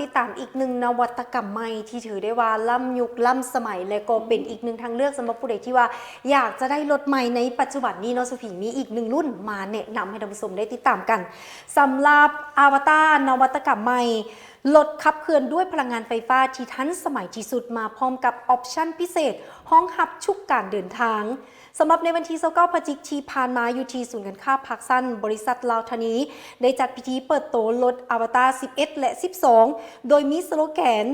ติดตามอีกหนึ่งนวัตกรรมใหม่ที่ถือได้ว่าล้ำยุคล้ำสมัยและก็เป็นอีกหนึ่งทางเลือกสำหรับผู้ใดที่ว่าอยากจะได้รถใหม่ในปัจจุบันนี้เนาะสุพีมีอีกหนึ่งรุ่นมาแนะนำให้ท่านผู้ชมได้ติดตามกันสำหรับอวตารนวัตกรรมใหม่รถขับเคลื่อนด้วยพลังงานไฟฟ้าที่ทันสมัยที่สุดมาพร้อมกับออปชั่นพิเศษห้องหับชุกการเดินทางสำหรับในวันที่29พฤศจิกายนที่ผ่านมาอยู่ที่ศูนย์การค้าพักสั้นบริษัทลาวธานีได้จัดพิธีเปิดตัวรถอวตาร11 และ 12 โดยมีสโลแกน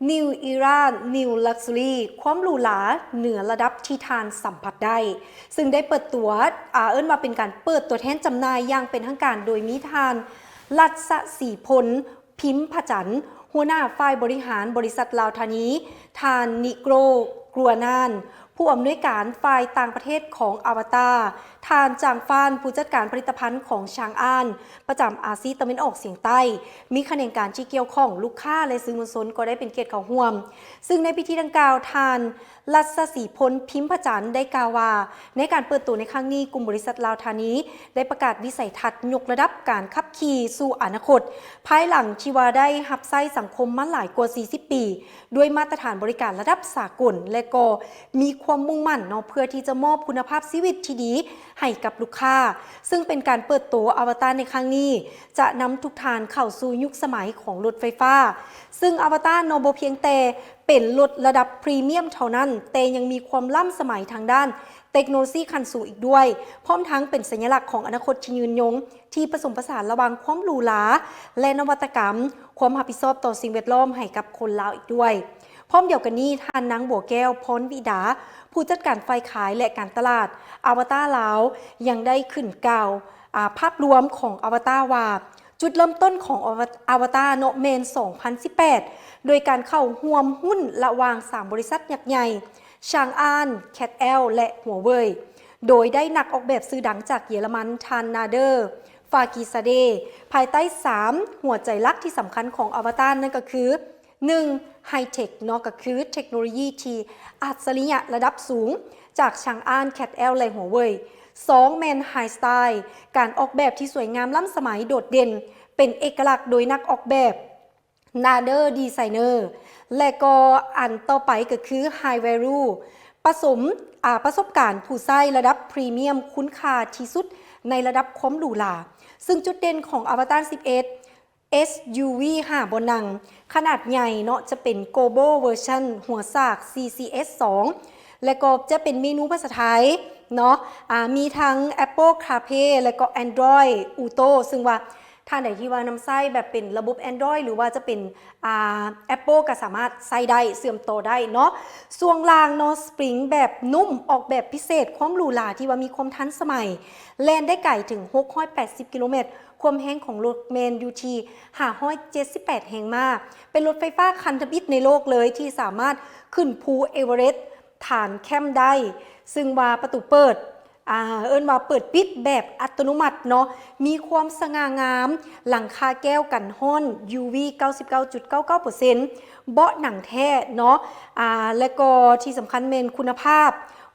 New Era New Luxury ความหรูหราเหนือระดับที่ทานสัมผัสได้ซึ่งได้เปิดตัวมาเป็นการเปิดตัวแทนจำหน่ายอย่างเป็นทางการโดยมีทานลัดสะศรีพลพิมพ์ผจันหัวหน้าฝ่ายบริหารบริษัทลาวธานีทานนิโกรกลัวนานผู้อำนวยการฝ่ายต่างประเทศของอวตารทานจางฟานผู้จัดการผลิตภัณฑ์ของชางอ้านประจำอาซีตะวันออกเฉียงใต้มีคะแนนการที่เกี่ยวข้องลูกค้าและสื่อมวลชนก็ได้เป็นเกียรติเข้าร่วมซึ่งในพิธีดังกล่าวทานลัศศรีพลพิมพ์ผจันได้กล่าวว่าในการเปิดตัวในครั้งนี้กลุ่มบริษัทลาวธานีได้ประกาศวิสัยทัศน์ยกระดับการขับขี่สู่อนาคตภายหลังที่ว่าได้รับใช้สังคมมาหลายกว่า40 ปีด้วยมาตรฐานบริการระดับสากลและก็มีความมุ่งมั่นเพื่อที่จะมอบคุณภาพชีวิตที่ดีให้กับลูกค้าซึ่งเป็นการเปิดตัวอวตารในครั้งนี้จะนำทุกท่านเข้าสู่ยุคสมัยของรถไฟฟ้าซึ่งอวตารบ่เพียงแต่เป็นรถระดับพรีเมียมเท่านั้นแต่ยังมีความล้ำสมัยทางด้านเทคโนโลยีขั้นสูงอีกด้วยพร้อมทั้งเป็นสัญลักษณ์ของอนาคตที่ยืนยงที่ผสมผสานระหว่างความหรูหราและนวัตกรรมความรับผิดชอบต่อสิ่งแวดล้อมให้กับคนลาวอีกด้วยพร้อมเดียวกันนี้ท่านนางบัวแก้วพรวิดาผู้จัดการฝ่ายขายและการตลาดอวตารลาวยังได้ขึ้นกล่าวภาพรวมของอวตารว่าจุดเริ่มต้นของอวตารเมน 2018 โดยการเข้าร่วมหุ้นระหว่าง3 บริษัทยักษ์ใหญ่ชางอานแคทแอลและหัวเว่ยโดยได้นักออกแบบสื่อดังจากเยอรมันทานนาเดอร์ฟากีซาเดภายใต้3หัวใจหลักที่สำคัญของอวตารนั่นก็คือ 1. ไฮเทคก็คือเทคโนโลยีที่อัจฉริยะระดับสูงจากชางอานแคทแอลและหัวเว่ย 2. แมนไฮสไตล์การออกแบบที่สวยงามล้ำสมัยโดดเด่นเป็นเอกลักษณ์โดยนักออกแบบนาเดอร์ดีไซเนอร์และก็อันต่อไปก็คือ High Value ประสบการณ์ผู้ใช้ระดับพรีเมียมคุ้นค่าที่สุดในระดับความหรูหราซึ่งจุดเด่นของอวตาร11 SUV 5 บนนั่งขนาดใหญ่จะเป็น Global Version หัวซาก CCS 2 และก็จะเป็นเมนูภาษาไทยมีทั้ง Apple CarPlay และก็ Android Auto ซึ่งว่าท่านไหนที่ว่านำไส้แบบเป็นระบบ Android หรือว่าจะเป็นApple ก็สามารถใส่ได้เสื่อมโตได้ส่วงล่างสปริงแบบนุ่มออกแบบพิเศษความหรูหราที่ว่ามีความทันสมัยแล่นได้ไกลถึง680 กิโลเมตรความแห้งของรถเมนยูที578 แห่งมาเป็นรถไฟฟ้าคันทบิดในโลกเลยที่สามารถขึ้นภูเอเวอเรสต์ฐานแคมป์ได้ซึ่งว่าประตูเปิดว่าเปิดปิดแบบอัตโนมัติมีความสง่างามหลังคาแก้วกันห้อน UV 99.99% เบาะหนังแท้และก็ที่สำคัญเป็นคุณภาพ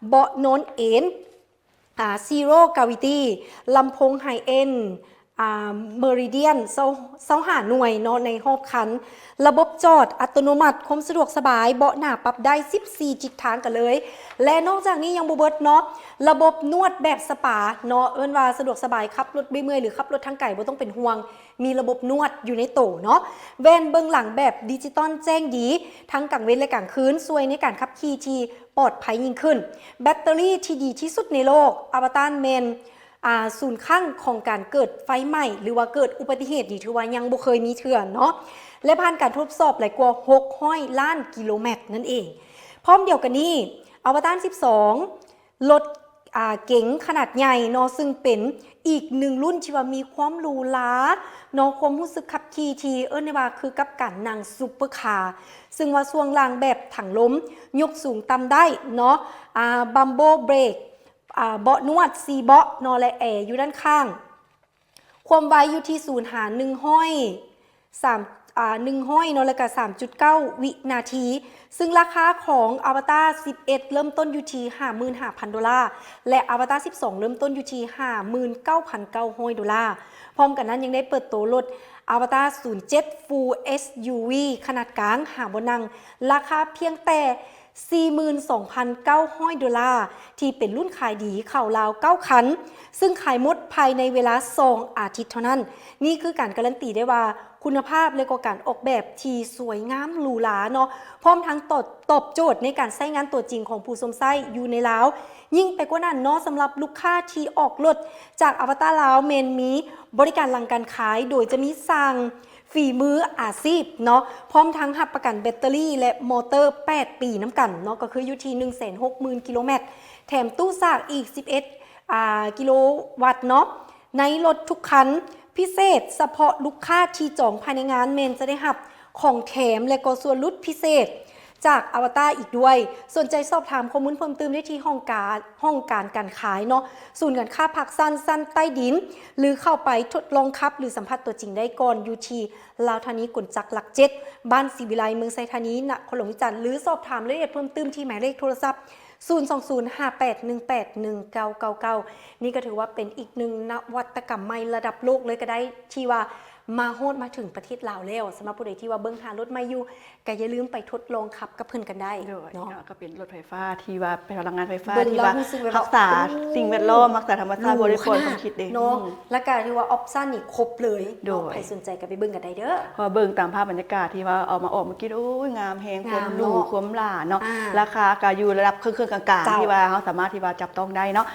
เบาะโน้นเอ็นZero Gravity ลำโพงไฮเอ็นเมริเดียน25 หน่วยในรอบคันระบบจอดอัตโนมัติความสะดวกสบายเบาะหน้าปรับได้14 ทิศทางกันเลยและนอกจากนี้ยังบ่เบิดระบบนวดแบบสปาว่าสะดวกสบายขับรถไม่เมื่อยหรือขับรถทางไกลบ่ต้องเป็นห่วงมีระบบนวดอยู่ในโตแว่นเบื้องหลังแบบดิจิตอลแจ้งดีทั้งกลางเว้นและกลางคืนช่วยในการขับขี่ที่ปลอดภัยยิ่งขึ้นแบตเตอรี่ที่ดีที่สุดในโลกอวตารเมนศูนย์ข้างของการเกิดไฟไหม้หรือว่าเกิดอุบัติเหตุนี่ถือว่ายังบ่เคยมีเถื่อนและผ่านการทดสอบหลายกว่า600 ล้านกิโลเมตรนั่นเองพร้อมเดียวกันนี้อวตาร12รถเก๋งขนาดใหญ่ซึ่งเป็นอีกหนึ่งรุ่นที่ว่ามีความหรูหราความรู้สึกขับขี่ที่ได้ว่าคือกับการนั่งซุปเปอร์คาร์ซึ่งว่าช่วงล่างแบบถังล้มยกสูงต่ำได้บัมโบเบรกเบาะนวด4 เบาะและแอร์อยู่ด้านข้างความไวอยู่ที่0 หาร 1 ห้อย1 ห้อยแล้วก็ 3.9 วินาทีซึ่งราคาของอวตาร11เริ่มต้นอยู่ที่ 55,000 ดอลลาร์และอวตาร12เริ่มต้นอยู่ที่ 59,900 ดอลลาร์พร้อมกันนั้นยังได้เปิดตัวรถ Avatar 07 Full SUV ขนาดกลางหาบนนั่งราคาเพียงแต่ 42,900 ดอลลาร์ที่เป็นรุ่นขายดีเข่าราว 9 คัน ซึ่งขายหมดภายในเวลา 2 อาทิตย์เท่านั้น นี่คือการการันตีได้ว่าคุณภาพและก็การออกแบบที่สวยงามหรูหราเนาะพร้อมทั้งตอบโจทย์ในการใช้งานตัวจริงของผู้สวมใส่อยู่ในลาวยิ่งไปกว่านั้นเนาะสำหรับลูกค้าที่ออกรถจากอวตารลาวเมนมีบริการหลังการขายโดยจะมีสั่งฝีมืออาชีพเนาะพร้อมทั้งหับประกันแบตเตอรี่และมอเตอร์ 8 ปีน้ำกันเนาะก็คืออยู่ที่ 160,000 กิโลเมตรแถมตู้ซากอีก 11 กิโลวัตต์เนาะในรถทุกคันพิเศษเฉพาะลูกค้าที่จองภายในงานเมนจะได้หับของแถมและก็ส่วนลดพิเศษจากอวตารอีกด้วยสนใจสอบถามข้อมูลเพิ่มเติมได้ที่ห้องการขายเนาะศูนย์การค้าผักสั้นใต้ดินหรือเข้าไปทดลองขับหรือสัมผัสตัวจริงได้ก่อนอยู่ที่ลาวธานีกุนจักหลัก7บ้านศรีวิไลเมืองไซธานีนครหลวงวิจันทร์หรือสอบถามรายละเอียดเพิ่มเติมที่หมายเลขโทรศัพท์02058181999 นี่ก็ถือว่าเป็นอีกหนึ่งนวัตกรรมใหม่ระดับโลกเลยก็ได้ที่ว่ามาโฮดมาถึงประเทศลาวแล้วสำหรับผู้ใดที่ว่าเบิ้งหารถไม่อยู่ก็อย่าลืมไปทดลองขับกับเพื่อนกันได้เนาะก็เป็นรถไฟฟ้าที่ว่าเป็นพลังงานไฟฟ้า เบิ่ง ที่ แล้ว ว่า รู้สึกแบบ รักษาสิ่งแวดล้อมรักษาธรรมชาติบริโภคความคิดเอง เนาะและการที่ว่าออปชั่นนี่ครบเลย โดย ใครสนใจก็ไปเบิ่งกันได้เด้อ พอเบิ่งตามภาพบรรยากาศที่ว่าเอามาออกเมื่อกี้โอ้ยงามแฮงค งาม วามหรู เนาะ ความหลาเนาะ อ่า ราคาก็อยู่ระดับเครื่องกลาง เจ้า ๆที่ว่าเขาสามารถที่ว่าจับต้องได้เนาะ